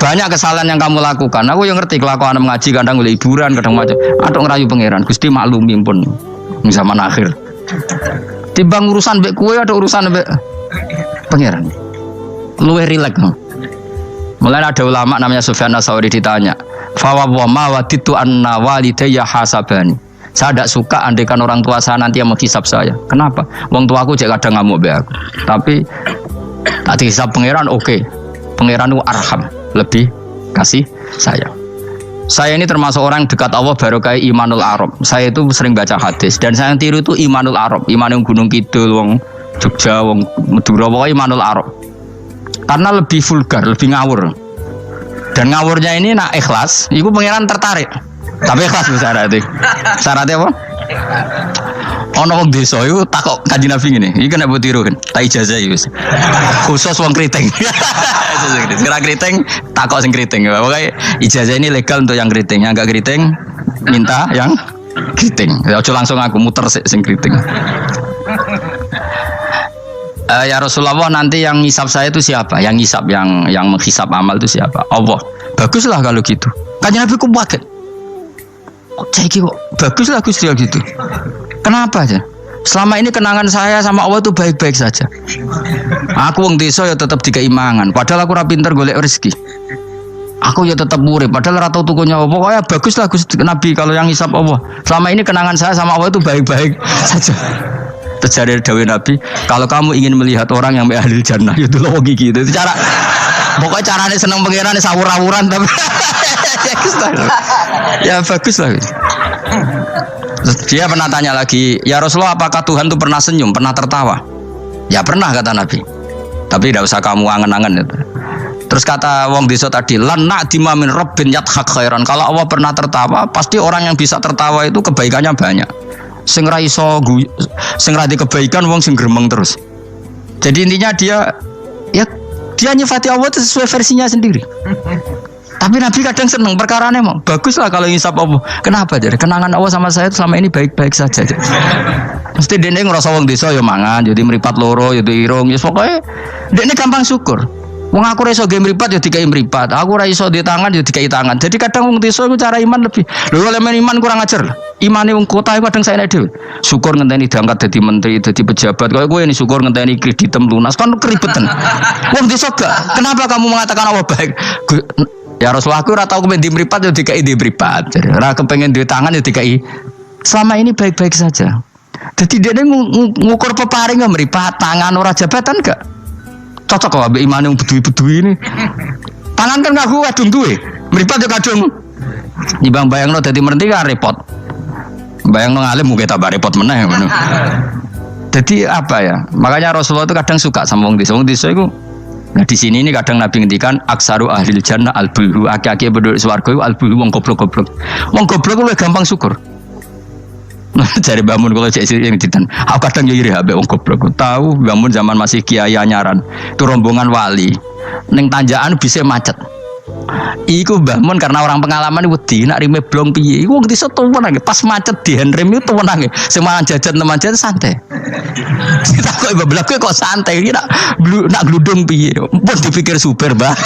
Banyak kesalahan yang kamu lakukan. Aku yang ngerti kelakuan mengaji kadang oleh hiburan, kadang macam. Atau ngerayu pangeran. Gusti maklumi pun zaman akhir. Timbang urusan mbek kowe ada urusan mbek pangeran. Luwih rileks. Mulai ada ulama namanya Sufyan Ats-Tsauri ditanya, "Fa wa ma waditu anna walidayya hasabani." Saya tidak suka andaikan orang tua saya nanti yang menghisap saya. Kenapa? Wong tuaku cek kadang ngamuk be aku. Tapi tak dihisap pangeran oke. Pangeran itu arham, lebih kasih sayang. Saya ini termasuk orang dekat Allah baru kayak Imanul Arab. Saya itu sering baca hadis dan saya yang tiru itu Imanul Arab. Iman yang Gunung Kidul, wong Jogja, wong Madura, pokoknya Imanul Arab. Karena lebih vulgar, lebih ngawur. Dan ngawurnya ini nak ikhlas, itu pangeran tertarik. Tapi ikhlas syaratnya. Syaratnya apa? Ono wong desa iku takok Kanjeng Nabi ngene. Iki kena mbok tiru kan. Tak ijazah iki wis. Khusus wong kriting. Kira kriting takok sing kriting. Pokoke ijazah ini legal untuk yang kriting. Yang enggak kriting minta yang kriting. Ya aja langsung aku muter sing kriting. Ya Rasulullah, nanti yang ngisap saya itu siapa? Yang ngisap, yang menghisap amal itu siapa? Allah. Baguslah kalau gitu. Kanjeng Nabi ku kaget. Kok ceki kok baguslah Gusti gitu. Kenapa aja? Selama ini kenangan saya sama Allah itu baik-baik saja. Aku wong desa ya tetap dikeimangan. Padahal aku ora pinter golek rezeki. Aku ya tetap murid. Padahal ora tau tuku nyawa. Pokoknya baguslah Gusti Nabi kalau yang ngisap Allah. Selama ini kenangan saya sama Allah itu baik-baik saja. Terjadi dawuh Nabi, kalau kamu ingin melihat orang yang ahli jannah, itu loh gigi itu cara. Pokoknya caranya seneng pangerane sawur-awuran tapi ya bagus lah. Dia pernah tanya lagi, ya Rasulullah, apakah Tuhan itu pernah senyum, pernah tertawa? Ya pernah, kata Nabi. Tapi tidak usah kamu angen-angen itu. Terus kata wong desa tadi, lan na'dima min rabbin yadhak khairan. Kalau Allah pernah tertawa, pasti orang yang bisa tertawa itu kebaikannya banyak. Sing ra iso sing ra di kebaikan wong sing gremeng terus. Jadi intinya dia nyifati Allah itu sesuai versinya sendiri. Tapi Nabi kadang seneng perkarane mau. Baguslah kalau ngisap Allah. Kenapa? Jadi kenangan Allah sama saya itu selama ini baik-baik saja. Mesti dene ngrasa wong desa ya mangan, jadi mripat loro, ya irung, ya pokoke dene gampang syukur. Wong aku ora iso ge mripat ya dikai mripat. Aku ora iso di tangan ya dikai tangan. Jadi kadang wong desa iku cara iman lebih. Lho kalau iman kurang ajar. Imane wong kota iku kadang saya dhewe. Syukur ngenteni diangkat dadi menteri, dadi pejabat. Kaya kowe ini syukur ngenteni kreditem lunas kan keribetan. Wong desa gak. Kenapa kamu mengatakan Allah baik? Ya Rasulullah, aku ora tau kepen di mripat ya dikai di mripat. Jadi ora kepengen di tangan ya dikai. Selama ini baik-baik saja. Jadi dia ngukur peparing ya mripat, tangan ora jabatan gak? Cocok kok ambek imane wong bedui-bedui ini. Tangan kan gak kuat kadung duwe. Mripat yo kadung. Nibang bayangno dadi menteri kan repot. Bayangno ngalim muga tambah repot meneh ngono. Jadi apa ya? Makanya Rasulullah itu kadang suka sama wong desa. Wong desa iku nah di sini ini kadang Nabi ngendikan aksaru ahlil jannah al-bulhu, aki-aki penduduk swarga iku al-bulhu wong goblok-goblok. Wong goblok luwih gampang syukur. Cari bangun kalau cek yang ditan. Aku kadang yo iri ambek wong goblok. Tahu bangun zaman masih kiai anyaran. Itu rombongan wali. Ning tanjakan bisa macet. Iku bangun karena orang pengalaman wedi nak rime blong piye. Iku wong desa tuwenang pas macet di handrem itu tuwenang. Sing mangan jajan teman jajan santai. Kita kok ibablak kok santai iki nak gludung piye. Pun dipikir super, Mbah.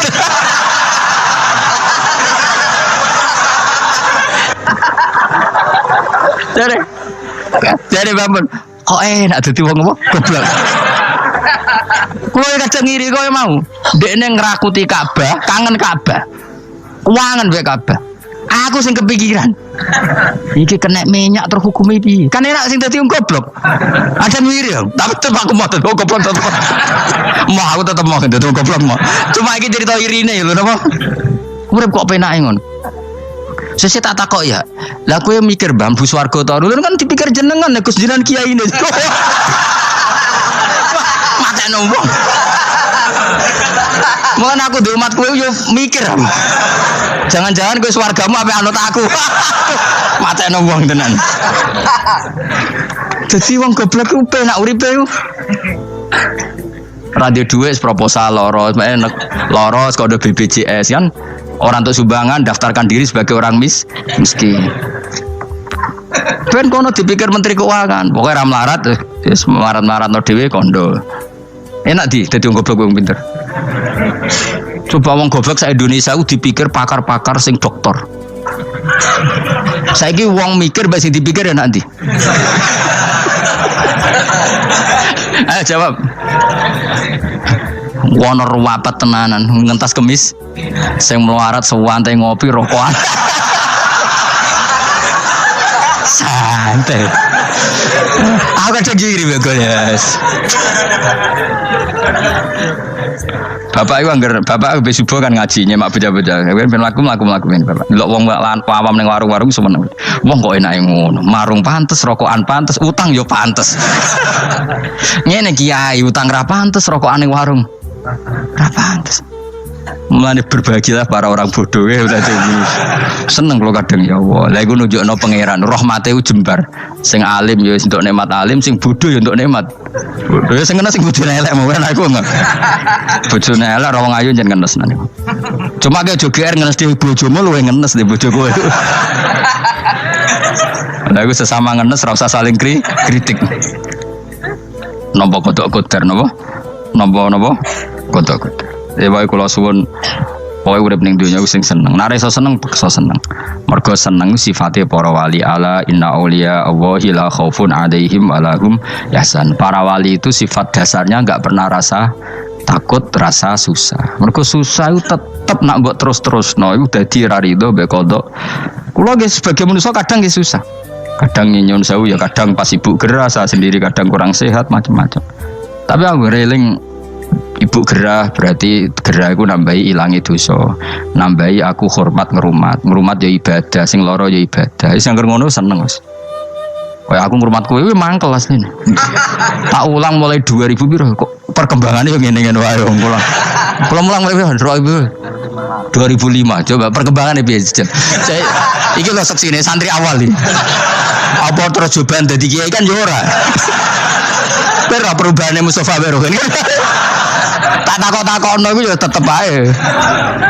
Jadi bangun, kok enak dadi wong apa? Goblok. Kowe kadang ngiri kowe mau. Dekne ngrakuti Ka'bah, kangen Ka'bah. Kuangen wae Ka'bah. Aku sing kepikiran. Iki kena minyak terhukumi piye? Kan enak sing dadi wong goblok. Ada ngiri ya, tapi tetep aku mau dadi wong goblok tetep. Mau aku tetep mau dadi wong goblok mau. Cuma iki cerita irine lho napa? Urip kok penake ngono. Sesi tak takok ya. Lah kowe mikir bambu swarga to. Lho kan dipikir jenengan Gus jenengan kiai ini. Mate nombong. Mun aku di umat kowe yo mikir. Jangan-jangan kowe swargamu ape anut aku. Mate nombong tenan. Dadi wong goblok ku penak uripe ku. Radio duit proposal loros kode BPJS kan. Orang untuk sumbangan daftarkan diri sebagai orang miskin. Ben kono dipikir menteri keuangan, pokoknya ram larat, terus melarat no dewe kondo. Enak di, jadi goblok wong pinter. Coba wong goblok sak Indonesia ku dipikir pakar-pakar sing doktor. Saiki wong mikir mbak sing dipikir ya nanti. Ayo jawab. Wono ruwapet tenanan ngentas kemis sing melarat sewantai ngopi rokokan. Santai. Aku kan gini bagus. Bapak itu anggar, bapak besubuh kan ngaji nyemak beda-beda. Kan ben laku bapak. Delok wong awam ning warung-warung semeneng. Wong kok enake ngono. Marung pantes, rokokan pantes, utang yo pantes. Ngene kiai utang ra pantes, rokokan ning warung. Ra pantes. Mulane berbahagialah para orang bodoh ya udah seneng kalau kadang ya Allah. Lah iku nunjukno pangeran rahmate jembar. Sing alim ya untuk nikmat alim, sing bodoh ya untuk nikmat. Bodoh ya sing kena sing bojone elek mau aku enggak. Bojone elek ora wong ayu jen ngenes nang. Cuma ke joger ngenes di bojomu luwe ngenes di bojo kowe. Lah iku sesama ngenes ora usah saling kritik. Napa kodok koder napa? Napa kodok. Dewa kula suwun pokoke urip ning donya sing seneng. Nek iso seneng beksa seneng. Mergo seneng sifate para wali ala inna auliya Allahi la khaufun 'alaihim wa lahum yahzan. Para wali itu sifat dasarnya enggak pernah rasa takut, rasa susah. Mergo susah itu tetep nak mbok terus-terusno iku dadi ra rido mbek kodok. Kula nggih sebagai manusia kadang nggih susah. Kadang nyun sewu ya kadang pas ibu gerah, saya sendiri kadang kurang sehat macam-macam. Tapi aku reling ibu gerah berarti gerah aku nambahi ilangi dosa, nambahi aku hormat ngerumat ya ibadah, sing loro ya ibadah. Wis angger ngono seneng Mas. Kayak aku ngrumat kowe mangkel asline. Tak ulang mulai 2000 piro kok perkembangannya ngene-ngene wae kula. Kula mulang mulai 2005 coba perkembangannya piye jen. Iki lho seksine santri awal iki. Apa terus cobaan dadi kiai kan yo ora. Pero perubahannya Mustafa Bero kan. Tak takok-takokno iku ya tetep ae.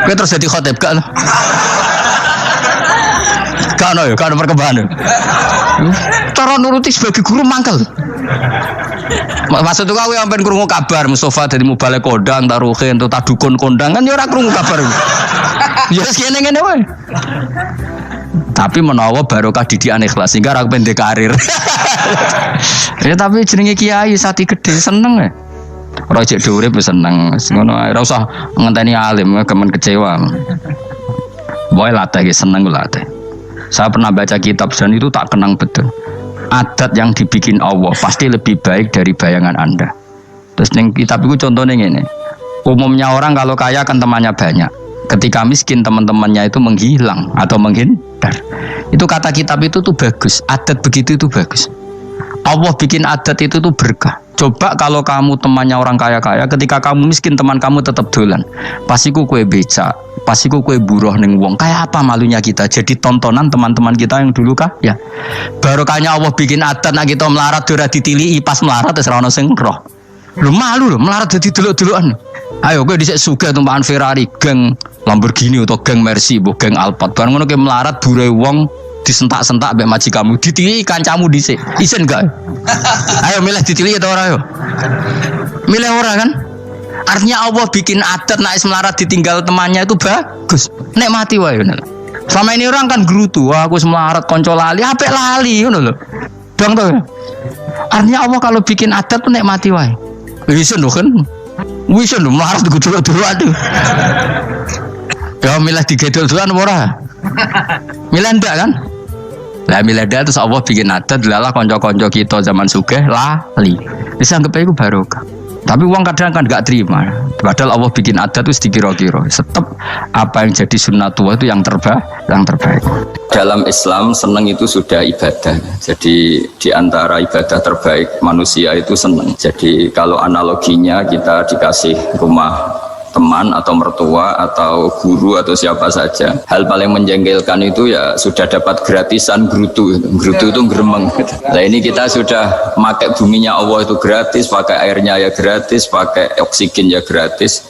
Kowe terus dadi khotib gak lho. Gak ono ya, gak ono perkembangan. Cara nuruti sebagai guru mangkel. Maksud itu kowe sampean krungu kabar Mustafa dadi mubalek kondang, taruhin, tak dukun kondang kan ya ora krungu kabar. Ya wis ngene-ngene wae. Tapi menawa barokah didikan ikhlas sehingga ra pendek karir. Ya tapi jenenge kiai sati gede seneng ya. Ora cek urip wis seneng. Ngono ae ora usah ngenteni alim kemen kecewa. Boy latih seneng latih. Saya pernah baca kitab dan itu tak kenang betul. Adat yang dibikin Allah pasti lebih baik dari bayangan Anda. Terus ning kitab itu contohnya ngene. Umumnya orang kalau kaya kan temannya banyak. Ketika miskin teman-temannya itu menghilang atau menghindar. Itu kata kitab itu tuh bagus. Adat begitu itu bagus. Allah bikin adat itu tuh berkah. Coba kalau kamu temannya orang kaya-kaya, ketika kamu miskin teman kamu tetap dolan. Pasiku kue becak, pasiku kue buruh ning wong. Kayak apa malunya kita? Jadi tontonan teman-teman kita yang dulu kah? Ya. Barokahnya Allah bikin adat nak kita melarat ora ditilihi pas melarat wis ora ono sing roh. Lu malu lho melarat dadi delok-delokan. Ayo kowe dhisik sugih tumpakan Ferrari, geng Lamborghini atau geng Mercy, geng Alphard. Bareng ngono kowe melarat bure wong disentak-sentak mbek majikamu, ditilihi kancamu dhisik. Isin gak? Ayo milih ditilihi atau ora yo? Milih ora kan? Artinya Allah bikin adat nek melarat ditinggal temannya itu bagus. Nikmati wae ngono. Selama ini orang kan gerutu, wah aku melarat kanca lali, apik lali ngono lho. Dong to. Artinya Allah kalau bikin adat tuh nikmati wae. Isin lho kan? Wis lho melarat digedul-gedul aduh. Ya milih digedul-gedulan ora? Milih ndak kan? Lah milih ndak terus Allah bikin adat lalah kanca-kanca kita zaman sugih lali. Wis anggap iku barokah. Tapi uang kadang kan gak terima. Padahal Allah bikin adat itu dikira-kira. Tetap apa yang jadi sunnatullah itu yang terbaik. Dalam Islam senang itu sudah ibadah. Jadi di antara ibadah terbaik manusia itu senang. Jadi kalau analoginya kita dikasih rumah teman atau mertua atau guru atau siapa saja, hal paling menjengkelkan itu ya sudah dapat gratisan gerutu itu geremeng. Nah ini kita sudah pakai buminya Allah itu gratis, pakai airnya ya gratis, pakai oksigen ya gratis,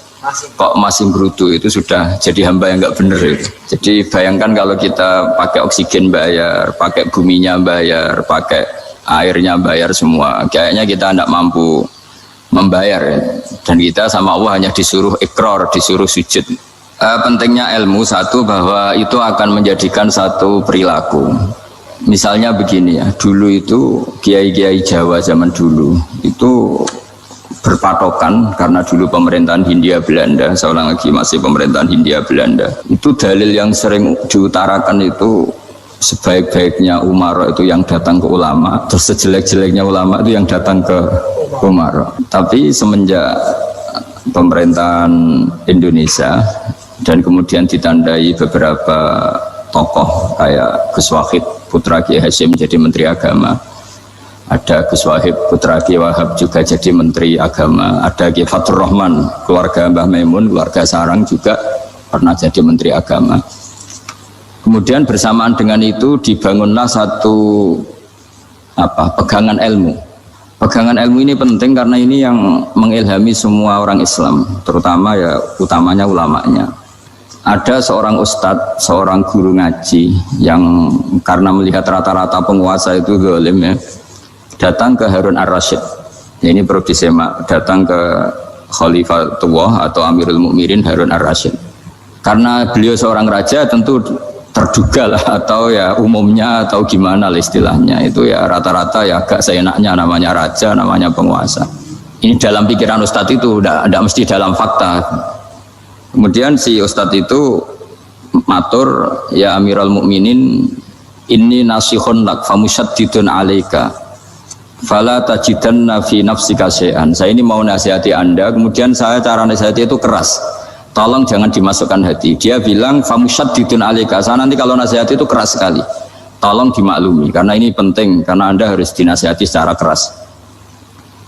kok masih gerutu, itu sudah jadi hamba yang nggak bener itu. Jadi bayangkan kalau kita pakai oksigen bayar, pakai buminya bayar, pakai airnya bayar semua, kayaknya kita tidak mampu membayar ya. Dan kita sama Allah hanya disuruh ikrar, disuruh sujud. Pentingnya ilmu satu bahwa itu akan menjadikan satu perilaku. Misalnya begini ya, dulu itu kiai-kiai Jawa zaman dulu itu berpatokan karena dulu pemerintahan Hindia Belanda, saya ulang lagi masih pemerintahan Hindia Belanda. Itu dalil yang sering diutarakan itu sebaik-baiknya Umar itu yang datang ke ulama, terus sejelek-jeleknya ulama itu yang datang ke Umar. Tapi semenjak pemerintahan Indonesia dan kemudian ditandai beberapa tokoh kayak Gus Wahid putra Kiai Hasyim jadi Menteri Agama, ada Gus Wahid putra Kiai Wahab juga jadi Menteri Agama, ada Kiai Fatur Rahman keluarga Mbah Maimun, keluarga Sarang juga pernah jadi Menteri Agama. Kemudian bersamaan dengan itu dibangunlah satu pegangan ilmu. Pegangan ilmu ini penting karena ini yang mengilhami semua orang Islam, terutama ya utamanya ulamanya. Ada seorang ustadz, seorang guru ngaji yang karena melihat rata-rata penguasa itu zalim ya, datang ke Harun Ar-Rasyid. Ini perlu disemak, datang ke Khalifatullah atau Amirul Mukminin Harun Ar-Rasyid. Karena beliau seorang raja tentu terduga lah atau ya umumnya atau gimana lah istilahnya itu ya rata-rata ya agak seenaknya namanya raja, namanya penguasa. Ini dalam pikiran ustadz itu tidak mesti dalam fakta. Kemudian si ustadz itu matur, ya Amirul Mukminin, inni nasihun lak famusyaddidun alaika fala tajidanna fi nafsika syai'an. Saya ini mau nasihati Anda, kemudian saya cara nasihati itu keras. Tolong jangan dimasukkan hati. Dia bilang famusyaddidun alaika. Saya nanti kalau nasihati itu keras sekali. Tolong dimaklumi karena ini penting karena Anda harus dinasihati secara keras.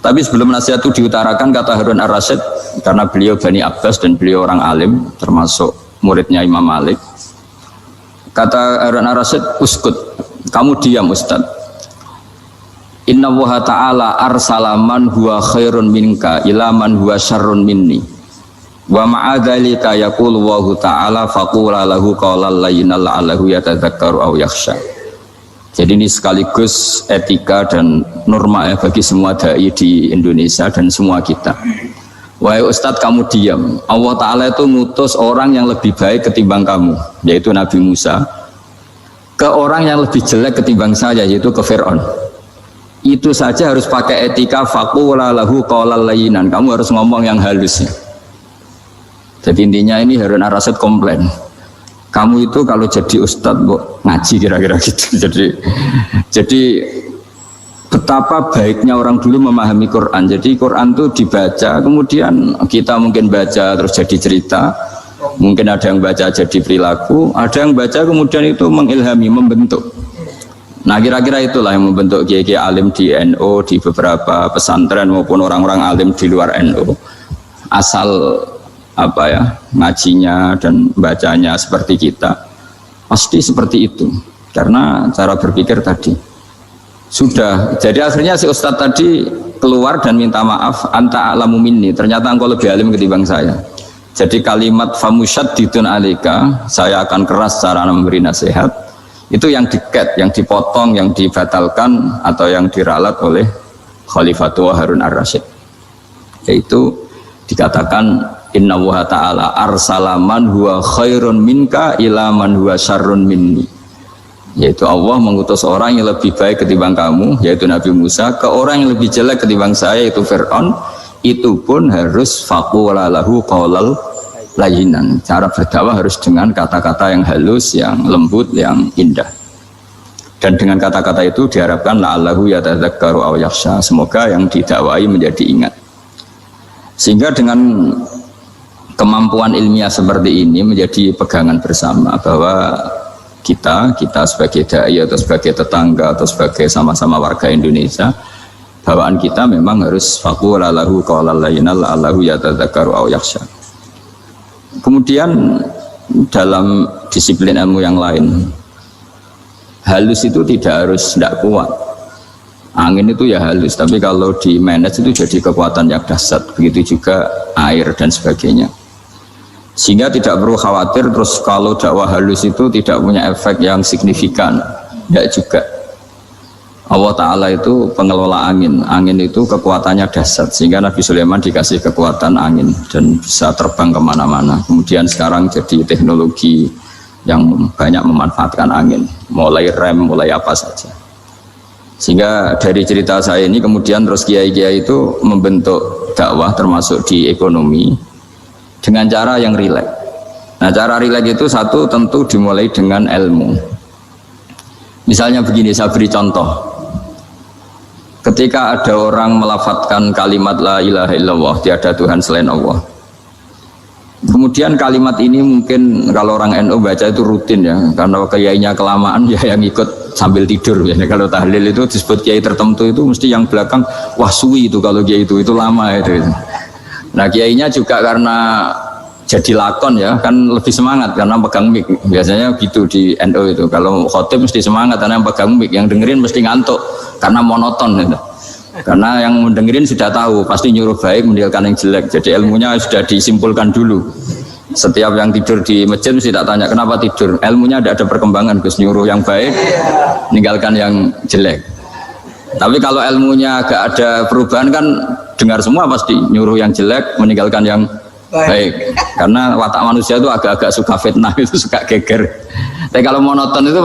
Tapi sebelum nasihat itu diutarakan kata Harun Ar-Rasyid, karena beliau Bani Abbas dan beliau orang alim termasuk muridnya Imam Malik. Kata Harun Ar-Rasyid, uskut, kamu diam Ustaz. Inna Allaha ta'ala arsala man huwa khairun minka ila man huwa syarrun minni. Wa ma'adzalika yaqulu Allahu ta'ala faqula lahu qawlan layyinan la'allahu yatadzakkaru aw yakhsha. Jadi ini sekaligus etika dan norma ya bagi semua dai di Indonesia dan semua kita. Wahai Ustadz kamu diam. Allah Ta'ala itu ngutus orang yang lebih baik ketimbang kamu, yaitu Nabi Musa, ke orang yang lebih jelek ketimbang saya, yaitu ke Fir'aun. Itu saja harus pakai etika faqula lahu qawlan layyinan. Kamu harus ngomong yang halus ya. Jadi intinya ini Harun Ar-Rasyid komplain. Kamu itu kalau jadi ustadz kok ngaji kira-kira gitu. Jadi betapa baiknya orang dulu memahami Quran. Jadi Quran itu dibaca, kemudian kita mungkin baca terus jadi cerita, mungkin ada yang baca jadi perilaku, ada yang baca kemudian itu mengilhami, membentuk. Nah kira-kira itulah yang membentuk kiai-kiai alim di NU, di beberapa pesantren maupun orang-orang alim di luar NU. Asal ngajinya dan bacanya seperti kita, pasti seperti itu karena cara berpikir tadi sudah. Jadi akhirnya si ustadz tadi keluar dan minta maaf, anta a'lamu minni, ternyata engkau lebih alim ketimbang saya. Jadi kalimat famusyaddidun alaika, saya akan keras cara memberi nasihat, itu yang diket, yang dipotong, yang dibatalkan atau yang diralat oleh Khalifatullah Harun Ar-Rasyid, yaitu dikatakan Inna Allaha ta'ala arsala man huwa khairun minka ila man huwa syarrun minni, yaitu Allah mengutus orang yang lebih baik ketimbang kamu, yaitu Nabi Musa, ke orang yang lebih jelek ketimbang saya, yaitu Fir'aun. Itu pun harus faqula lahu qawlal layyinan. Cara berdakwah harus dengan kata-kata yang halus, yang lembut, yang indah. Dan dengan kata-kata itu diharapkan la'allahu yatadzakkaru aw yakhsha, semoga yang didakwai menjadi ingat. Sehingga dengan kemampuan ilmiah seperti ini menjadi pegangan bersama bahwa kita sebagai dai atau sebagai tetangga atau sebagai sama-sama warga Indonesia, bawaan kita memang harus faqula lahu qawlan layyinan la'allahu yatadzakkaru aw yakhsha. Kemudian dalam disiplin ilmu yang lain, halus itu tidak kuat. Angin itu ya halus, tapi kalau di manage itu jadi kekuatan yang dahsyat. Begitu juga air dan sebagainya. Sehingga tidak perlu khawatir terus kalau dakwah halus itu tidak punya efek yang signifikan. Tidak juga. Allah Ta'ala itu pengelola angin. Angin itu kekuatannya dahsyat, sehingga Nabi Sulaiman dikasih kekuatan angin dan bisa terbang kemana-mana. Kemudian sekarang jadi teknologi yang banyak memanfaatkan angin, mulai rem, mulai apa saja. Sehingga dari cerita saya ini kemudian terus kiai-kiai itu membentuk dakwah termasuk di ekonomi dengan cara yang rileks. Nah, cara rileks itu satu tentu dimulai dengan ilmu. Misalnya begini, saya beri contoh. Ketika ada orang melafadzkan kalimat la ilaha illallah, tiada Tuhan selain Allah. Kemudian kalimat ini mungkin kalau orang NU baca itu rutin ya, karena kiainya kelamaan ya yang ikut sambil tidur ya. Kalau tahlil itu disebut kiai tertentu itu mesti yang belakang wah suwi itu kalau kiai itu lama itu. Nah kiainya juga karena jadi lakon ya kan lebih semangat karena pegang mic. Biasanya gitu di NU itu. Kalau khotib mesti semangat karena yang pegang mic, yang dengerin mesti ngantuk karena monoton gitu. Karena yang mendengerin sudah tahu pasti nyuruh baik meninggalkan yang jelek. Jadi ilmunya sudah disimpulkan dulu. Setiap yang tidur di masjid mesti tak tanya kenapa tidur. Ilmunya tidak ada perkembangan, Gus, nyuruh yang baik meninggalkan yang jelek. Tapi kalau ilmunya agak ada perubahan kan dengar semua pasti nyuruh yang jelek meninggalkan yang baik. Karena watak manusia itu agak-agak suka fitnah, itu suka geger. Tapi kalau monoton itu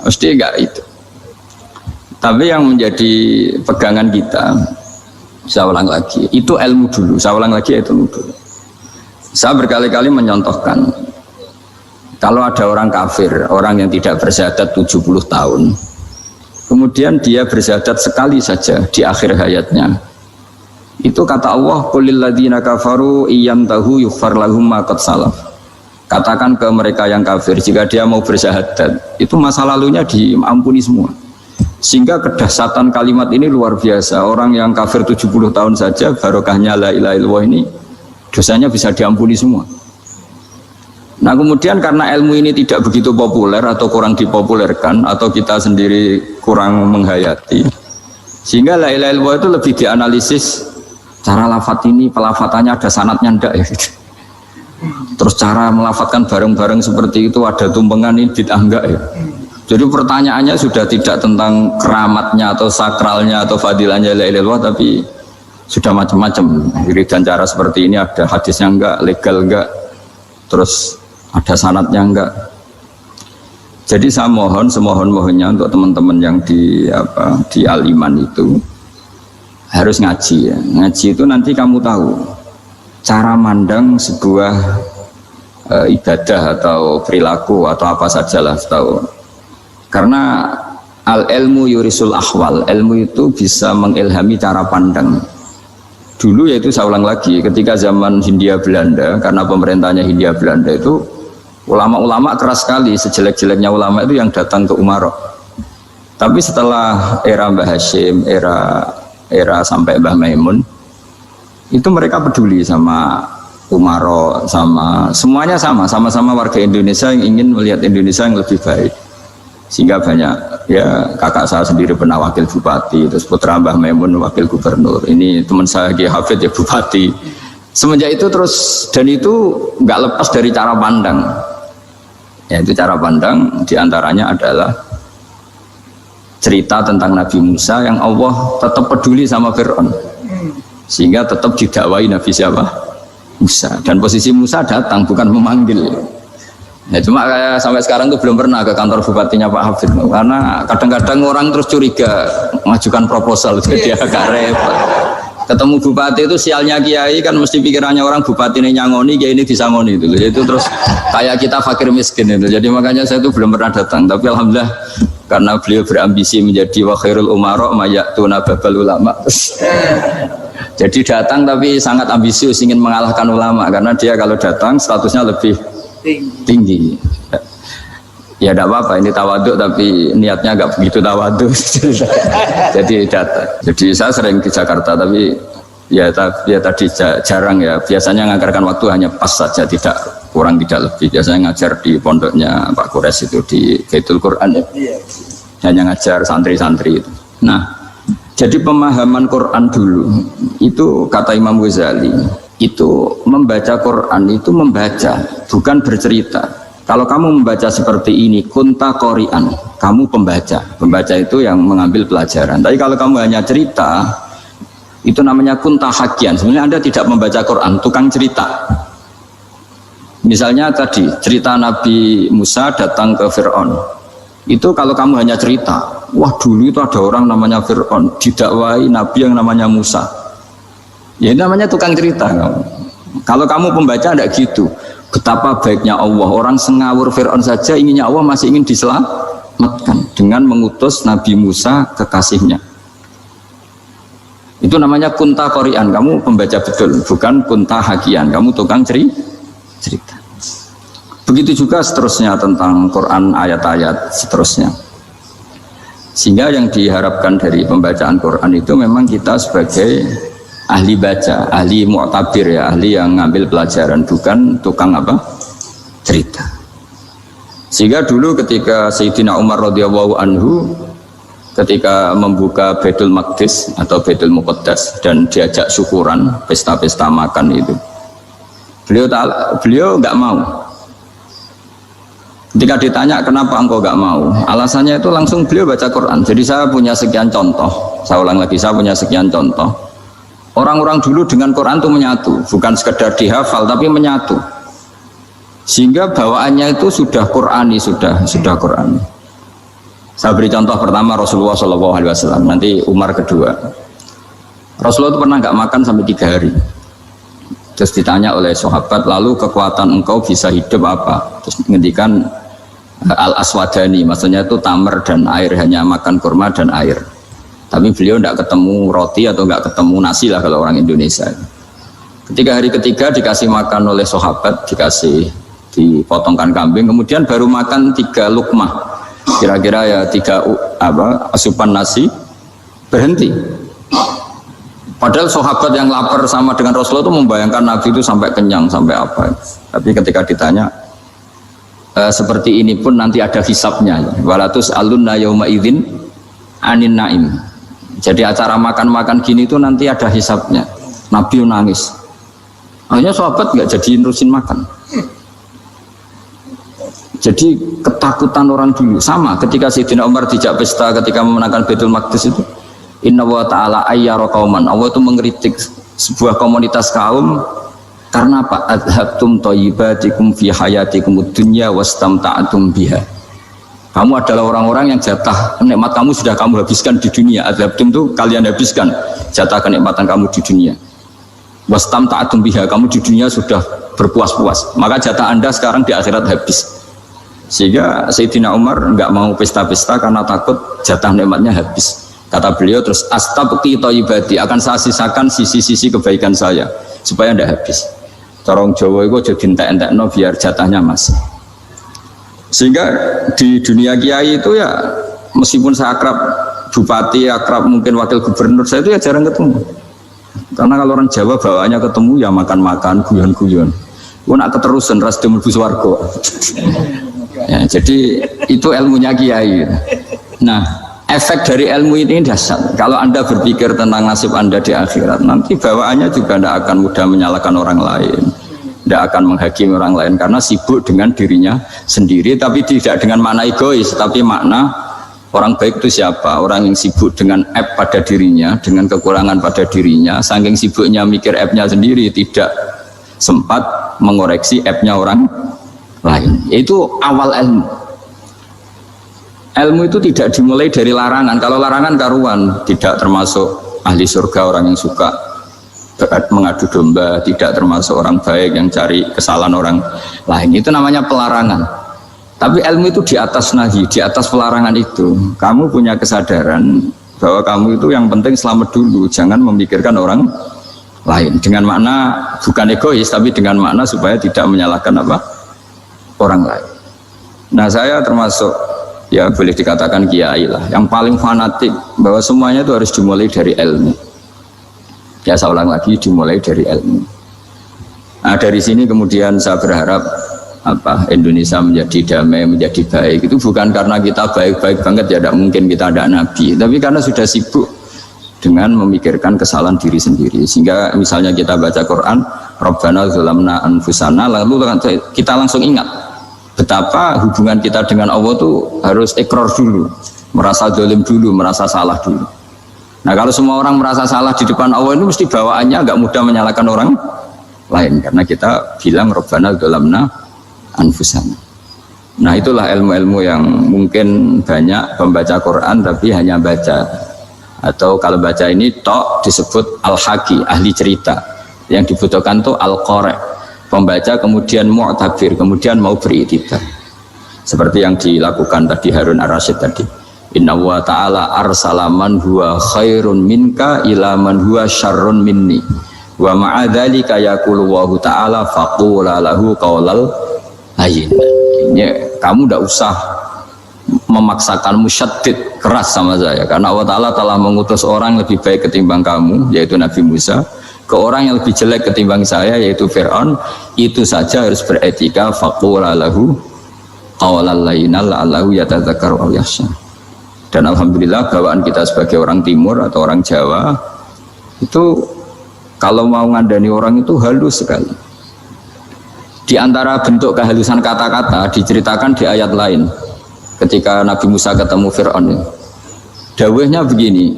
mesti enggak itu. Tapi yang menjadi pegangan kita, saya ulang lagi, itu ilmu dulu. Saya ulang lagi, itu ilmu dulu. Saya berkali-kali menyontohkan, kalau ada orang kafir, orang yang tidak bersyahadat 70 tahun, kemudian dia bersyahadat sekali saja di akhir hayatnya, itu kata Allah, qulil ladzina kafaru iyyantahu yughfar lahum ma qad salaf. Katakan ke mereka yang kafir, jika dia mau bersyahadat, itu masa lalunya diampuni semua. Sehingga kedahsyatan kalimat ini luar biasa. Orang yang kafir 70 tahun saja barokahnya la ilaha illallah ini dosanya bisa diampuni semua. Nah kemudian karena ilmu ini tidak begitu populer atau kurang dipopulerkan atau kita sendiri kurang menghayati, sehingga la ilaha illallah itu lebih dianalisis cara lafadz ini, pelafatannya ada sanadnya ndak ya gitu. Terus cara melafatkan bareng-bareng seperti itu ada tumpengan ini bid'ah enggak ya. Jadi pertanyaannya sudah tidak tentang keramatnya atau sakralnya atau fadilahnya la ilaha illallah, tapi sudah macam-macam. Dan cara seperti ini ada hadisnya enggak, legal enggak, terus ada sanadnya enggak. Jadi saya mohon semohon-mohonnya untuk teman-teman yang di Al-Iman itu harus ngaji ya. Ngaji itu nanti kamu tahu cara mandang sebuah ibadah atau perilaku atau apa sajalah tahu. Karena al-ilmu yurisul ahwal, ilmu itu bisa mengilhami cara pandang. Dulu yaitu saya ulang lagi, ketika zaman Hindia Belanda, karena pemerintahnya Hindia Belanda itu ulama-ulama keras sekali, sejelek-jeleknya ulama itu yang datang ke Umarok. Tapi setelah era Mbah Hashim, era sampai Mbah Maimun, itu mereka peduli sama Umarok, sama semuanya sama-sama warga Indonesia yang ingin melihat Indonesia yang lebih baik. Sehingga banyak ya kakak saya sendiri pernah wakil bupati, terus putra Mbah Maimun wakil gubernur, ini teman saya Kiai Hafid ya bupati. Semenjak itu terus, dan itu nggak lepas dari cara pandang. Ya itu cara pandang diantaranya adalah cerita tentang Nabi Musa yang Allah tetap peduli sama Fir'aun, sehingga tetap didakwai Nabi siapa? Musa. Dan posisi Musa datang bukan memanggil. Ya cuma kayak sampai sekarang tuh belum pernah ke kantor bupatinya Pak Hafid, karena kadang-kadang orang terus curiga mengajukan proposal jadi agak repot. Ketemu bupati itu sialnya kiai kan mesti pikirannya orang bupati ini nyangoni, kiai ini disangoni itu. Itu terus kayak kita fakir miskin itu. Jadi makanya saya itu belum pernah datang. Tapi alhamdulillah karena beliau berambisi menjadi wa khairul umara mayatuna babal ulama. Jadi datang tapi sangat ambisius ingin mengalahkan ulama, karena dia kalau datang statusnya lebih tinggi. Ya tidak apa-apa, ini tawaduk tapi niatnya agak begitu tawaduk. Jadi datang. Jadi saya sering di Jakarta tapi ya tadi jarang ya. Biasanya ngajarkan waktu hanya pas saja, tidak kurang tidak lebih. Biasanya ngajar di pondoknya Pak Kures itu di Baitul Quran ya. Hanya ngajar santri-santri itu. Nah, jadi pemahaman Quran dulu itu kata Imam Ghazali itu membaca Quran itu membaca bukan bercerita. Kalau kamu membaca seperti ini, kunta qori'an, kamu pembaca. Pembaca itu yang mengambil pelajaran. Tapi kalau kamu hanya cerita, itu namanya kunta hakian. Sebenarnya Anda tidak membaca Quran, tukang cerita. Misalnya tadi, cerita Nabi Musa datang ke Fir'aun. Itu kalau kamu hanya cerita, wah dulu itu ada orang namanya Fir'aun, didakwai Nabi yang namanya Musa. Ya ini namanya tukang cerita. Kalau kamu pembaca tidak gitu. Betapa baiknya Allah, orang sengawur Fir'aun saja inginnya Allah masih ingin diselamatkan dengan mengutus Nabi Musa kekasihnya. Itu namanya kunta qori'an, kamu pembaca betul, bukan kunta hakian, kamu tukang cerita. Begitu juga seterusnya tentang Quran, ayat-ayat seterusnya. Sehingga yang diharapkan dari pembacaan Quran itu memang kita sebagai ahli baca, ahli mu'tabir ya, ahli yang ngambil pelajaran, bukan tukang apa? Cerita. Sehingga dulu ketika Sayyidina Umar radhiyallahu anhu ketika membuka Baitul Maqdis atau Baitul Muqaddas dan diajak syukuran, pesta-pesta makan itu. Beliau nggak mau. Ketika ditanya kenapa engkau nggak mau, alasannya itu langsung beliau baca Quran. Jadi saya punya sekian contoh. Saya ulang lagi, saya punya sekian contoh. Orang-orang dulu dengan Quran itu menyatu, bukan sekedar dihafal tapi menyatu. Sehingga bawaannya itu sudah Qurani, sudah Qurani. Saya beri contoh pertama Rasulullah SAW, nanti Umar kedua. Rasulullah itu pernah nggak makan sampai 3 hari. Terus ditanya oleh sahabat, lalu kekuatan engkau bisa hidup apa? Terus menghentikan al-aswadani, maksudnya itu tamar dan air, hanya makan kurma dan air. Tapi beliau tidak ketemu roti atau nggak ketemu nasi lah kalau orang Indonesia. Ketika hari ketiga dikasih makan oleh sahabat, dipotongkan kambing, kemudian baru makan 3 lukmah, kira-kira ya 3 asupan nasi, berhenti. Padahal sahabat yang lapar sama dengan Rasulullah itu membayangkan Nabi itu sampai kenyang, sampai apa. Tapi ketika ditanya, seperti ini pun nanti ada hisabnya. Walatus alunna yauma idzin anin naim. Jadi acara makan-makan gini itu nanti ada hisabnya. Nabi nangis. Akhirnya sahabat nggak jadi nerusin makan. Jadi ketakutan orang dulu sama ketika Sayyidina Umar dijak pesta ketika memenangkan Baitul Maqdis itu. Inna wa ta'ala ayyara qauman. Allah itu mengkritik sebuah komunitas kaum karena apa? Adhabtum thayyibatikum fi hayatikum ad-dunya wastamta'tum biha. Kamu adalah orang-orang yang jatah nikmat kamu sudah kamu habiskan di dunia. Adhabtum itu kalian habiskan jatah kenikmatan kamu di dunia. Wastamta'tum biha, kamu di dunia sudah berpuas-puas. Maka jatah Anda sekarang di akhirat habis. Sehingga Sayyidina Umar enggak mau pesta-pesta karena takut jatah nikmatnya habis. Kata beliau terus astabqi thayyibati, akan saya sisakan sisi-sisi kebaikan saya supaya tidak habis. Corong Jawa itu jadi entek-entekno biar jatahnya masih. Sehingga di dunia kiai itu ya meskipun saya akrab bupati, akrab mungkin wakil gubernur, saya itu ya jarang ketemu. Karena kalau orang Jawa bawaannya ketemu ya makan-makan, guyon-guyon. Itu nak keterusan ras mlebu swarga. Ya, jadi itu ilmunya kiai. Nah, efek dari ilmu ini dahsyat. Kalau Anda berpikir tentang nasib Anda di akhirat, nanti bawaannya juga tidak akan mudah menyalahkan orang lain, tidak akan menghakimi orang lain karena sibuk dengan dirinya sendiri, tapi tidak dengan makna egois, tapi makna orang baik itu siapa? Orang yang sibuk dengan aib pada dirinya, dengan kekurangan pada dirinya, saking sibuknya mikir aibnya sendiri, tidak sempat mengoreksi aibnya orang lain. Itu awal ilmu. Ilmu itu tidak dimulai dari larangan. Kalau larangan karuan, tidak termasuk ahli surga orang yang suka mengadu domba, tidak termasuk orang baik yang cari kesalahan orang lain. Itu namanya pelarangan. Tapi ilmu itu di atas nahi, di atas pelarangan itu. Kamu punya kesadaran bahwa kamu itu yang penting selamat dulu, jangan memikirkan orang lain. Dengan makna bukan egois, tapi dengan makna supaya tidak menyalahkan apa? Orang lain. Nah, saya termasuk ya boleh dikatakan kiai lah yang paling fanatik bahwa semuanya itu harus dimulai dari ilmu. Ya saya ulang lagi, dimulai dari ilmu. Nah, dari sini kemudian saya berharap Indonesia menjadi damai, menjadi baik. Itu bukan karena kita baik-baik banget, ya tidak mungkin kita ada nabi, tapi karena sudah sibuk dengan memikirkan kesalahan diri sendiri. Sehingga misalnya kita baca Quran, Rabbana zalamna anfusana, lalu kita langsung ingat betapa hubungan kita dengan Allah tuh harus ikrar dulu, merasa dolim dulu, merasa salah dulu. Nah kalau semua orang merasa salah di depan Allah itu mesti bawaannya agak mudah menyalahkan orang lain, karena kita bilang Rabbana dzalamna anfusana. Nah itulah ilmu-ilmu yang mungkin banyak pembaca Quran tapi hanya baca, atau kalau baca ini tok disebut al-haqi, ahli cerita. Yang dibutuhkan tuh al-qari, pembaca kemudian mu'tabir, kemudian mau beriktibar, seperti yang dilakukan tadi Harun ar-Rasyid tadi. Inna wa ta'ala arsala man huwa khairun minka ila man huwa syarrun minni wa ma'adzalika yaqulu wa ta'ala faqula lahu qaulal layyin. Kamu tidak usah memaksakan musyaddid keras sama saya, karena Allah Ta'ala telah mengutus orang lebih baik ketimbang kamu, yaitu Nabi Musa, ke orang yang lebih jelek ketimbang saya, yaitu Fir'aun. Itu saja harus beretika. Faqula lahu qawlal layyinan la'allahu yatadzakkaru aw yakhsha. Dan alhamdulillah bawaan kita sebagai orang timur atau orang Jawa itu kalau mau ngandani orang itu halus sekali. Di antara bentuk kehalusan kata-kata diceritakan di ayat lain ketika Nabi Musa ketemu Fir'aun. Dawuhnya begini,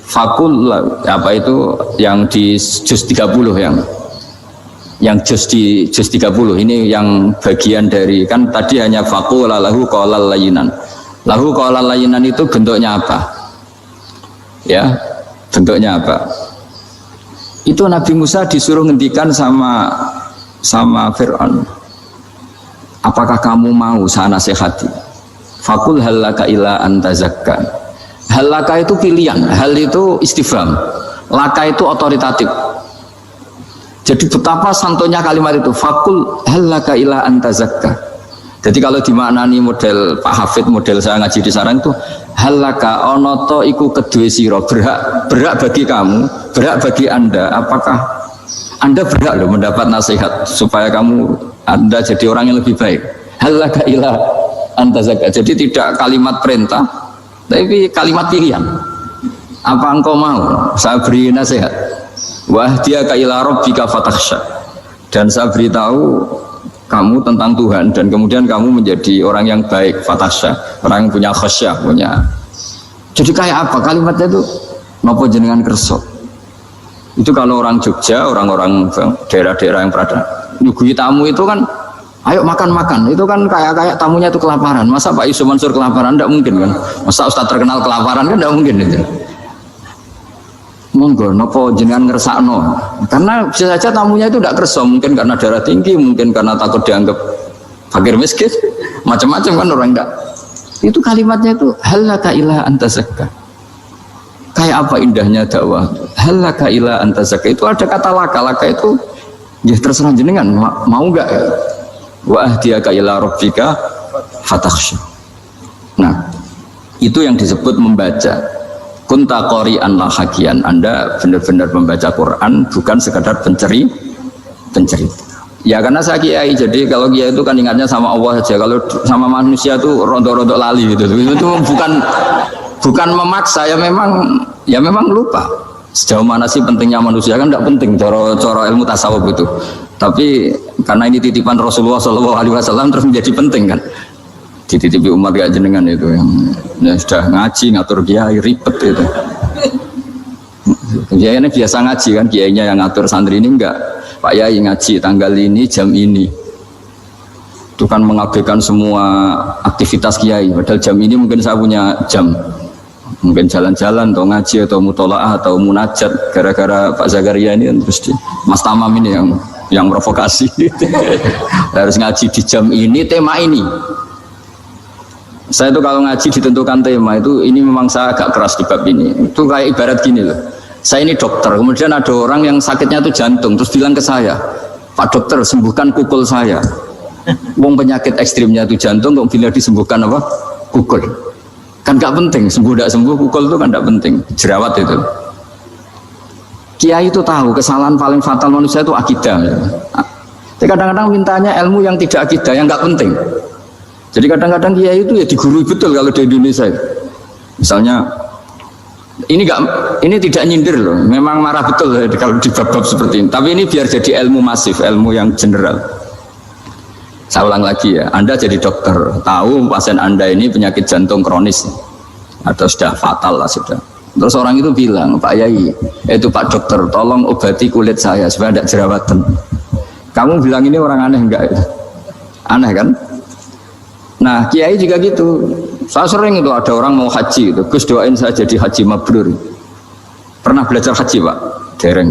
fakul apa itu yang di juz 30, yang juz di juz 30 ini yang bagian dari, kan tadi hanya fakul lahu qaulal layyinan. Lahu qaulal layyinan itu bentuknya apa? Ya, bentuknya apa? Itu Nabi Musa disuruh ngendikan sama Fir'aun, apakah kamu mau saya nasihati? Fakul halaka ila antazakka. Halaka itu pilihan, hal itu istifham, laka itu otoritatif. Jadi betapa santonya kalimat itu, fakul halaka ila antazakka. Jadi kalau dimaknani model Pak Hafid, model saya ngaji di sarang itu, halaka onoto iku kedue siro, berhak bagi kamu, berhak bagi anda, apakah anda berhak loh mendapat nasihat supaya anda jadi orang yang lebih baik. Halaka ila antazakka. Jadi tidak kalimat perintah, tapi kalimat pilihan. Apa engkau mau saya beri nasihat? Wahdiyaka ila rabbika fatakhsha. Dan saya beritahu kamu tentang Tuhan, dan kemudian kamu menjadi orang yang baik, fatakhsha, orang yang punya khasyah, punya. Jadi kayak apa kalimatnya itu? Napa jenengan kerso? Itu kalau orang Jogja, orang-orang daerah-daerah yang berada nyugui tamu itu kan, ayo makan-makan, itu kan kayak tamunya itu kelaparan. Masa Pak Yusuf Mansur kelaparan? Tidak mungkin kan. Masa Ustadz terkenal kelaparan kan? Tidak mungkin itu. Monggo, nopo jenengan ngersakno. Karena bisa saja tamunya itu tidak kerso, mungkin karena darah tinggi, mungkin karena takut dianggap fakir miskin, macam-macam kan orang enggak. Itu kalimatnya itu halaka ila antazakka. Kayak apa indahnya dakwah. Halaka ila antazakka, itu ada kata laka itu ya terserah jenengan mau enggak ya. Wa ahdiyaka ila rabbika fatakhsha. Nah, itu yang disebut membaca. Kunta qori'an la hakian, Anda benar-benar membaca Quran, bukan sekadar pencerita. Ya karena saya kiai, jadi kalau kiai itu kan ingatnya sama Allah saja, kalau sama manusia itu rontok-rontok lali gitu. Itu bukan memaksa, ya memang lupa. Sejauh mana sih pentingnya manusia kan tidak penting cara ilmu tasawuf itu. Tapi karena ini titipan Rasulullah SAW terus menjadi penting kan. Dititipi umat gak jenengan itu yang sudah ngaji ngatur kiai ribet itu. Kiai ini biasa ngaji kan, kiainya yang ngatur, santri ini enggak. Pak Yai ngaji tanggal ini jam ini. Itu kan mengabaikan semua aktivitas kiai. Padahal jam ini mungkin saya punya jam. Mungkin jalan-jalan atau ngaji atau mutolaah atau munajat, gara-gara Pak Zakaria ini terus Mas Tamam ini yang provokasi. Harus ngaji di jam ini, tema ini. Saya itu kalau ngaji ditentukan tema itu, ini memang saya agak keras di bab ini. Itu kayak ibarat gini loh. Saya ini dokter, kemudian ada orang yang sakitnya itu jantung, terus bilang ke saya, Pak dokter sembuhkan kukul saya. Wong penyakit ekstrimnya itu jantung, kok bila disembuhkan apa? Kukul. Kan gak penting, sembuh tidak sembuh, kukul itu kan gak penting. Jerawat itu. Kiai itu tahu kesalahan paling fatal manusia itu akidah. Tapi kadang-kadang mintanya ilmu yang tidak akidah, yang gak penting. Jadi kadang-kadang kiai itu ya digurui betul kalau di Indonesia. Misalnya ini tidak nyindir loh, memang marah betul kalau di bab-bab seperti ini. Tapi ini biar jadi ilmu masif, ilmu yang general. Saya ulang lagi ya, Anda jadi dokter, tahu pasien Anda ini penyakit jantung kronis atau sudah fatal lah sudah. Terus orang itu bilang, Pak Yai, itu Pak dokter, tolong obati kulit saya supaya tidak jerawatan. Kamu bilang ini orang aneh enggak? Aneh kan? Nah, kiai juga gitu. Saya sering itu ada orang mau haji itu, Gus doain saya jadi haji mabrur. Pernah belajar haji Pak? Dereng.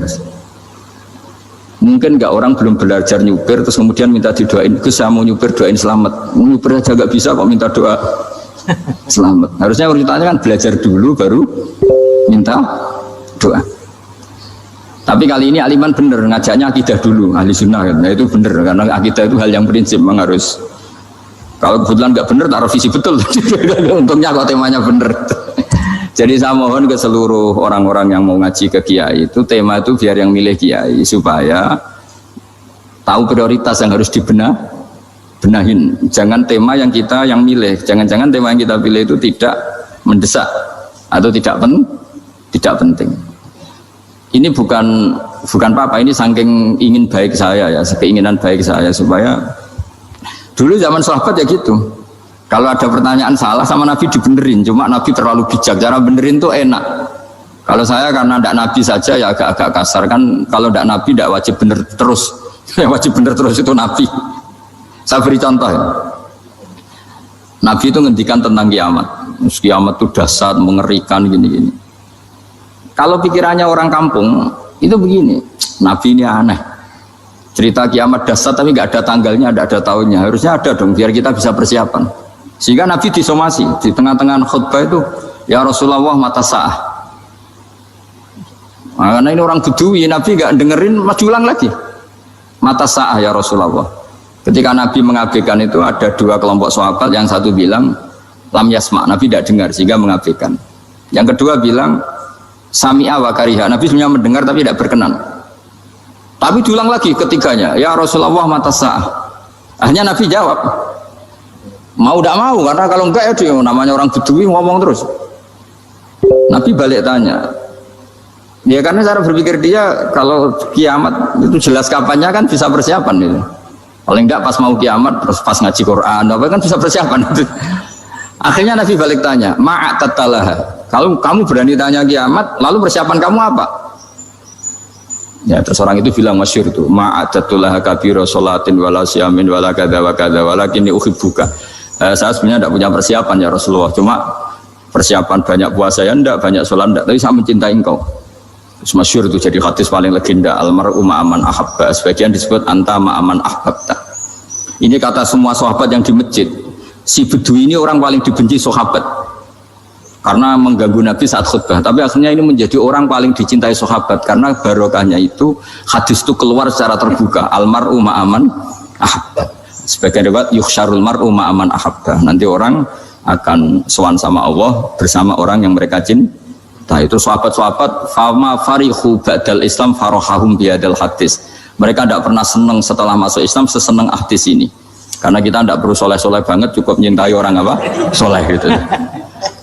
Mungkin enggak orang belum belajar nyupir terus kemudian minta didoain, Gus saya mau nyupir doain selamat. Nyupir aja enggak bisa kok minta doa selamat. Harusnya urutannya kan belajar dulu baru minta doa. Tapi kali ini aliman bener ngajaknya akidah dulu, ahli sunnah kan. Nah, itu bener karena akidah itu hal yang prinsip memang harus. Kalau kebetulan enggak bener taruh visi betul. Untungnya kok temanya bener. Jadi saya mohon ke seluruh orang-orang yang mau ngaji ke kiai itu tema itu biar yang milih kiai supaya tahu prioritas yang harus benahin. Jangan tema yang kita yang milih, jangan-jangan tema yang kita pilih itu tidak mendesak atau tidak penting. Ini bukan apa-apa, ini saking ingin baik saya ya, keinginan baik saya supaya dulu zaman sahabat ya gitu. Kalau ada pertanyaan salah sama Nabi dibenerin, cuma Nabi terlalu bijak, cara benerin tuh enak. Kalau saya karena tidak Nabi saja ya agak kasar kan, kalau tidak Nabi tidak wajib bener terus, yang wajib bener terus itu Nabi. Saya beri contoh ya. Nabi itu ngendikan tentang kiamat, kiamat itu dahsyat, mengerikan gini-gini. Kalau pikirannya orang kampung itu begini, Nabi ini aneh. Cerita kiamat dahsyat tapi nggak ada tanggalnya, nggak ada tahunnya. Harusnya ada dong biar kita bisa persiapan. Sehingga Nabi disomasi di tengah-tengah khutbah itu, ya Rasulullah mata sa'ah. Nah, karena ini orang Bedui, Nabi nggak dengerin, maju ulang lagi. Mata sa'ah ya Rasulullah. Ketika Nabi mengabaikan itu ada dua kelompok sahabat, yang satu bilang lam yasma, Nabi tidak dengar sehingga mengabaikan. Yang kedua bilang sami'a wa kariha, Nabi sebenarnya mendengar tapi tidak berkenan. Tapi diulang lagi ketiganya, ya Rasulullah mata sa'ah. Akhirnya Nabi jawab, mau tidak mau, karena kalau enggak ya dia namanya orang Bedui ngomong terus. Nabi balik tanya, ya karena cara berpikir dia kalau kiamat itu jelas kapannya kan bisa persiapan gitu. Paling enggak pas mau kiamat terus pas ngaji Quran apa kan bisa persiapan itu. Akhirnya Nabi balik tanya, ma'atatalaha, kalau kamu berani tanya kiamat lalu persiapan kamu apa? Ya terus orang itu bilang masyhur itu, ma'atatulaha kabira sholatin wala syamin wala kadza wa kadza walakinni uhibbuka. Saya sebenarnya tidak punya persiapan ya Rasulullah, cuma persiapan banyak puasa ya enggak, banyak sholat enggak, tapi saya mencintai engkau. Terus masyhur itu jadi hadis paling legenda, almar'u ma'aman ahabba, sebagian disebut anta ma'aman ahbabta. Ini kata semua sahabat yang di masjid. Si Bedui ini orang paling dibenci sahabat karena mengganggu Nabi saat khutbah, tapi akhirnya ini menjadi orang paling dicintai sahabat karena barokahnya itu hadis itu keluar secara terbuka, almar'u ma'aman ahabba. Sebagian riwayat yukhsyarul mar'u ma'aman ahabba, nanti orang akan sowan sama Allah bersama orang yang mereka cinta. Itu sahabat-sahabat fama farihu ba'dal Islam farahahum biadal hadis. Mereka tidak pernah senang setelah masuk Islam sesenang hadis ini, karena kita tidak perlu soleh-soleh banget, cukup menyintai orang apa? Soleh gitu.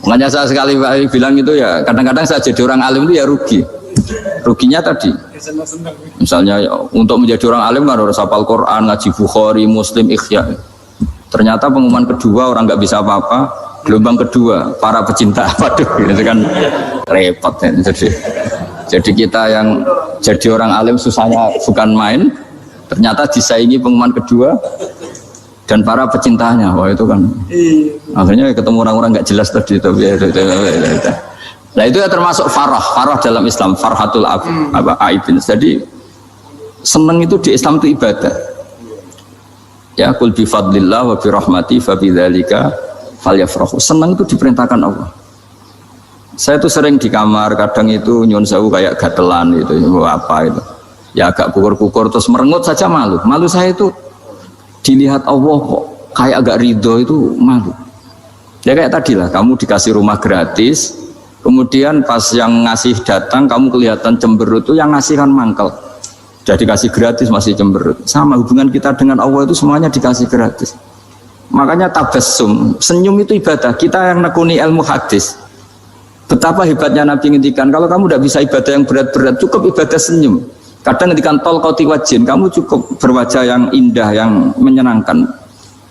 Makanya saya sekali bilang itu ya, kadang-kadang saya jadi orang alim itu ya rugi. Ruginya tadi misalnya untuk menjadi orang alim kan harus hafal Quran, ngaji Bukhari, Muslim, Ikhya. Ternyata pengumuman kedua orang nggak bisa apa-apa, gelombang kedua para pecinta waduh itu kan repot ya. Jadi kita yang jadi orang alim susahnya bukan main, ternyata disaingi pengumuman kedua dan para pecintanya. Wah itu kan akhirnya ketemu orang-orang nggak jelas tadi itu. Nah itu ya termasuk farah dalam Islam, farhatul aibin. Jadi seneng itu di Islam itu ibadah. Ya kul bi fadlillah wa bi rahmati fa bidzalika falyafrahu. Seneng itu diperintahkan Allah. Saya tuh sering di kamar, kadang itu nyun sewu kayak gatelan itu, apa itu. Ya agak kukur-kukur terus merengut saja malu. Malu saya itu dilihat Allah kok kayak agak ridho itu malu. Ya kayak tadi lah, kamu dikasih rumah gratis. Kemudian pas yang ngasih datang kamu kelihatan cemberut, itu yang ngasih kan mangkel. Sudah dikasih gratis masih cemberut. Sama hubungan kita dengan Allah itu semuanya dikasih gratis. Makanya tabassum, senyum itu ibadah. Kita yang nekuni ilmu hadis, betapa hebatnya Nabi ngendikan, kalau kamu tidak bisa ibadah yang berat-berat, cukup ibadah senyum. Kadang ngendikan tol kau tiwajin, kamu cukup berwajah yang indah, yang menyenangkan.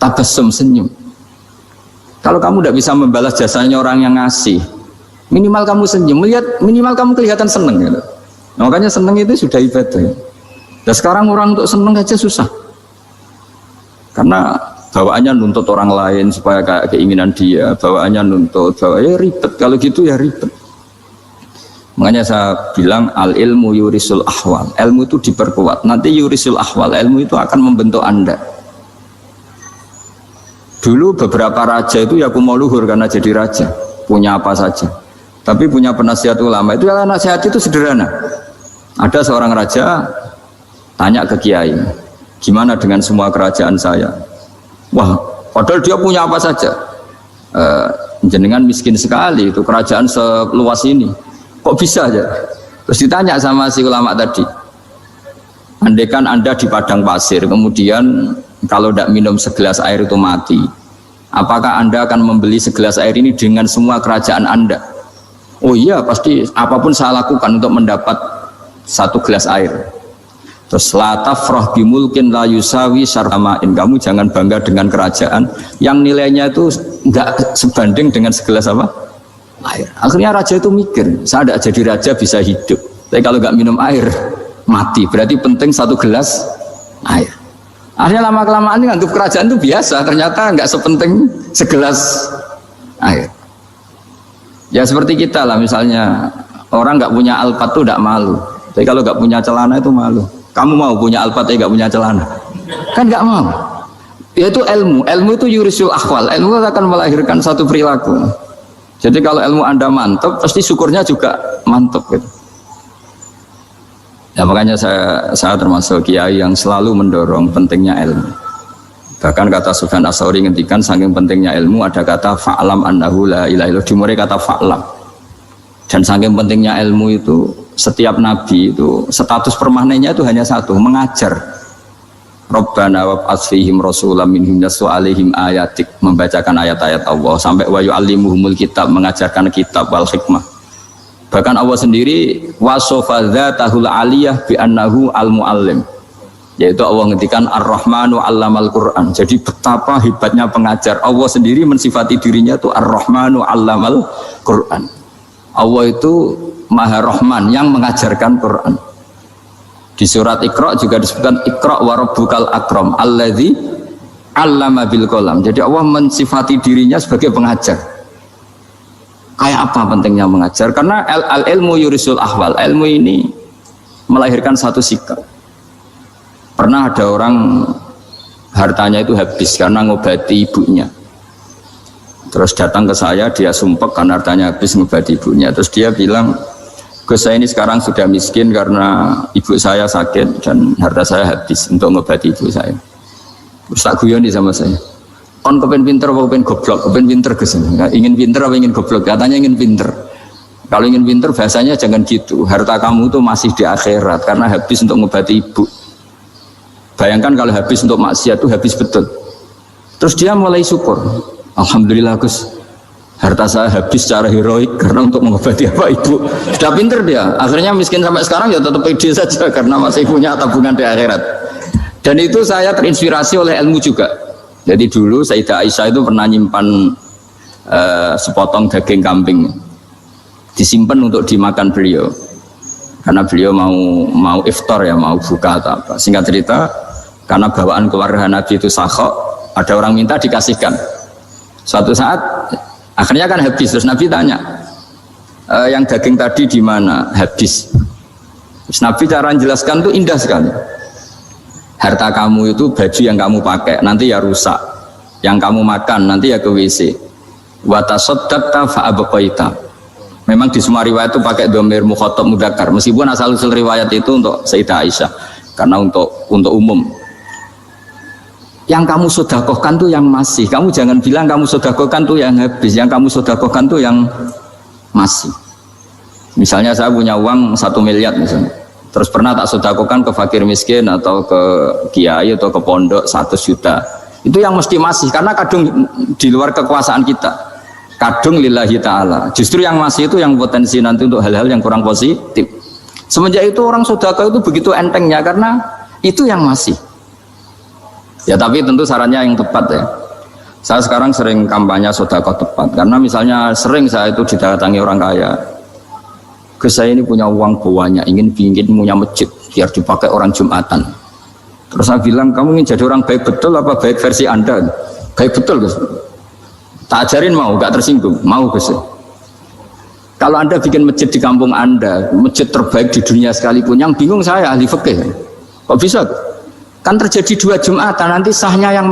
tabassum, senyum. Kalau kamu tidak bisa membalas jasanya orang yang ngasih, minimal kamu senyum, minimal kamu kelihatan seneng gitu. Nah, makanya seneng itu sudah ibadah. Dan sekarang orang untuk seneng aja susah, karena bawaannya nuntut orang lain supaya kayak keinginan dia, bawaannya nuntut, ya ribet. Kalau gitu ya ribet. Makanya saya bilang al ilmu yurisul ahwal, ilmu itu diperkuat. Nanti yurisul ahwal, ilmu itu akan membentuk Anda. Dulu beberapa raja itu ya aku mau luhur karena jadi raja, punya apa saja. Tapi punya penasihat ulama itu ya nasihat itu sederhana. Ada seorang raja tanya ke kiai, gimana dengan semua kerajaan saya? Wah, padahal dia punya apa saja. Jenengan miskin sekali, itu kerajaan seluas ini. Kok bisa aja? Terus ditanya sama si ulama tadi, andaikan Anda di padang pasir, kemudian kalau tidak minum segelas air itu mati, apakah Anda akan membeli segelas air ini dengan semua kerajaan Anda? Oh iya, pasti apapun saya lakukan untuk mendapat satu gelas air. Terus la tafrah bimulkin la yusawi syarhamain, kamu jangan bangga dengan kerajaan yang nilainya itu enggak sebanding dengan segelas apa? Air. Akhirnya raja itu mikir, saya tidak jadi raja bisa hidup, tapi kalau nggak minum air mati, berarti penting satu gelas air. Akhirnya lama-kelamaan ini nganggap kerajaan itu biasa, ternyata nggak sepenting segelas air. Ya seperti kita lah, misalnya orang nggak punya alpat itu tidak malu, tapi kalau nggak punya celana itu malu. Kamu mau punya alpat tapi nggak punya celana? Kan nggak mau. Yaitu ilmu itu yurisul akhwal, ilmu akan melahirkan satu perilaku. Jadi kalau ilmu Anda mantap, pasti syukurnya juga mantap gitu. Ya makanya saya termasuk kiai yang selalu mendorong pentingnya ilmu. Bahkan kata Sufyan Ats-Tsauri ngendikan saking pentingnya ilmu, ada kata fa'lam annahu la ilaha illallah, dimulai kata fa'lam. Dan saking pentingnya ilmu itu, setiap nabi itu status permanennya itu hanya satu, mengajar. Rabbana wab'ats fihim rasulam minhum yatlu 'alaihim ayatik, membacakan ayat-ayat Allah, sampai wa yu'allimuhumul kitab, mengajarkan kitab wal hikmah. Bahkan Allah sendiri wasofa dzatahul 'aliyah bi annahu al-muallim, yaitu Allah ngendikan Ar-Rahmanu 'allamal Qur'an. Jadi betapa hebatnya pengajar. Allah sendiri mensifati dirinya itu Ar-Rahmanu 'allamal Qur'an. Allah itu Maha Rahman yang mengajarkan Quran. Di surat Iqra juga disebutkan Iqra wa rabbukal akram alladzi 'allama bil qalam. Jadi Allah mensifati dirinya sebagai pengajar. Kayak apa pentingnya mengajar? Karena al-ilmu yurisul ahwal. Ilmu ini melahirkan satu sikap. Pernah ada orang hartanya itu habis karena ngobati ibunya. Terus datang ke saya, dia sumpek karena hartanya habis ngobati ibunya. Terus dia bilang, Gus, saya ini sekarang sudah miskin karena ibu saya sakit dan harta saya habis untuk ngobati ibu saya. Terus tak guyoni sama saya, on kepen pinter apa kepen goblok? Kepen pinter Gus, ingin pinter apa ingin goblok? Katanya ingin pinter. Kalau ingin pinter bahasanya jangan gitu, harta kamu tuh masih di akhirat karena habis untuk ngobati ibu. Bayangkan kalau habis untuk maksiat itu habis betul. Terus dia mulai syukur, alhamdulillah Gus, harta saya habis secara heroik karena untuk mengobati apa ibu. Sudah pinter dia, akhirnya miskin sampai sekarang ya tetap pede saja karena masih punya tabungan di akhirat. Dan itu saya terinspirasi oleh ilmu juga. Jadi dulu Sayyidah Aisyah itu pernah nyimpan sepotong daging kambing, disimpan untuk dimakan beliau karena beliau mau iftar ya, mau buka atau apa. Singkat cerita, karena bawaan keluarga Nabi itu sakhok, ada orang minta dikasihkan. Suatu saat akhirnya kan habis, terus Nabi tanya, yang daging tadi di mana? Habis. Terus Nabi cara menjelaskan itu indah sekali. Harta kamu itu baju yang kamu pakai nanti ya rusak, yang kamu makan nanti ya ke WC. Wa tasaddaqta fa abqaita. Memang di semua riwayat itu pakai dhamir mukhatab mudzakkar, meskipun asal-usul riwayat itu untuk Sayyidah Aisyah karena untuk umum. Yang kamu sodakohkan tuh yang masih. Kamu jangan bilang kamu sodakohkan tuh yang habis. Yang kamu sodakohkan tuh yang masih. Misalnya saya punya uang 1 miliar misalnya, terus pernah tak sodakohkan ke fakir miskin atau ke kiai atau ke pondok 100 juta. Itu yang mesti masih, karena kadung di luar kekuasaan kita. Kadung lillahi ta'ala. Justru yang masih itu yang potensi nanti untuk hal-hal yang kurang positif. Semenjak itu orang sodakoh itu begitu entengnya karena itu yang masih. Ya tapi tentu sarannya yang tepat ya. Saya sekarang sering kampanye sedekah tepat karena misalnya sering saya itu didatangi orang kaya. Saya ini punya uang banyak, ingin punya masjid biar dipakai orang Jumatan. Terus saya bilang, kamu ingin jadi orang baik betul apa baik versi Anda? Baik betul, Gus. Tak ajarin mau, gak tersinggung, mau Gus. Kalau Anda bikin masjid di kampung Anda, masjid terbaik di dunia sekalipun, yang bingung saya ahli fikih. Kok bisa? Kan terjadi 2 Jumatan, nanti sahnya yang